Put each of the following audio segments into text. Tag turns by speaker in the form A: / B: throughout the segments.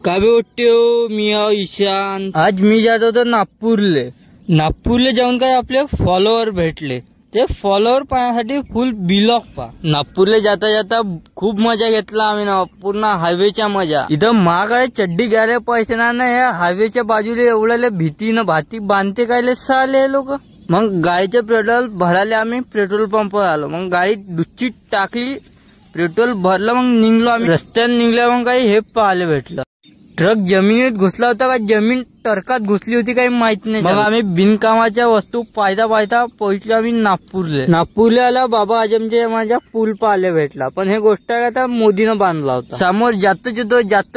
A: का भेटते हो मी ईशान। आज मी जात होतो नागपूरले जाऊन काय आपले फॉलोअर भेटले। ते फॉलोअर पाहण्यासाठी फुल बिलॉग पा। नागपूरला जाता जाता खूप मजा घेतला आम्ही ना, पूर्ण हायवेच्या मजा। इथं महागडे चड्डी घ्यायला पैसे ना, या हायवेच्या बाजूला एवढ्याले भीतीनं भाती बांधते कायले साले लोक। मग गाडीचे पेट्रोल भरायला आम्ही पेट्रोल पंपवर आलो। मग गाडी दुच्ची टाकली, पेट्रोल भरलं, मग निघलो आम्ही। रस्त्याने निघल्या मग काही हे पाहायला भेटलं, ट्रक जमिनीत घुसला होता का जमीन टरकात घुसली होती काही माहित नाही। मग आम्ही बिनकामाच्या वस्तू पाहता पोहोचलो आम्ही नागपूरले आला। बाबा आजमच्या माझ्या पूल पाहायला भेटला, पण हे गोष्ट काय आता मोदीनं बांधला होता। समोर जास्त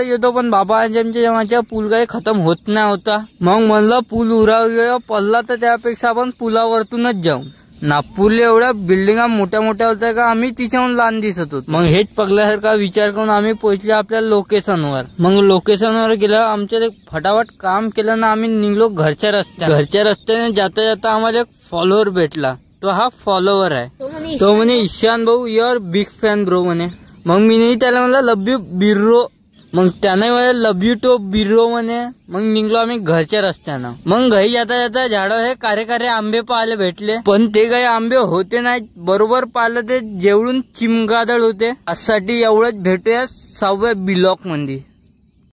A: येतो पण बाबा आजमच्या माझ्या पूल काही खतम होत नाही होता। मग म्हणलं पूल उरावला पडला तर त्यापेक्षा आपण पुलावरतूनच जाऊ। नागपूरला एवढ्या बिल्डिंगा मोठ्या होत्या का आम्ही तिच्याहून लहान दिसत होतो। मग हेच पगल्यासारखा विचार करून आम्ही पोहोचले आपल्या लोकेशनवर। मग लोकेशनवर गेलं, आमच्या फटाफट काम केलं ना, आम्ही निघलो घरच्या रस्त्याने जाता जाता आम्हाला एक फॉलोअर भेटला। तो हा फॉलोअर आहे। तो म्हणे ईशान भाऊ युअर बिग फॅन ब्रो म्हणे। मग मी नाही त्याला म्हणलं लव यू बिर्रो। मग त्याने मला लव यू टू बिर्रो म्हणे। मग निघलो आम्ही घरच्या रस्त्यानं। मग घरी जाता जाता झाडं हे कारे आंबे पाहायला भेटले, पण ते काही आंबे होते नाही। बरोबर पाहिलं ते जेवढून चिमगादळ होते। आजसाठी एवढंच, भेटूया 6व्या ब्लॉग मध्ये।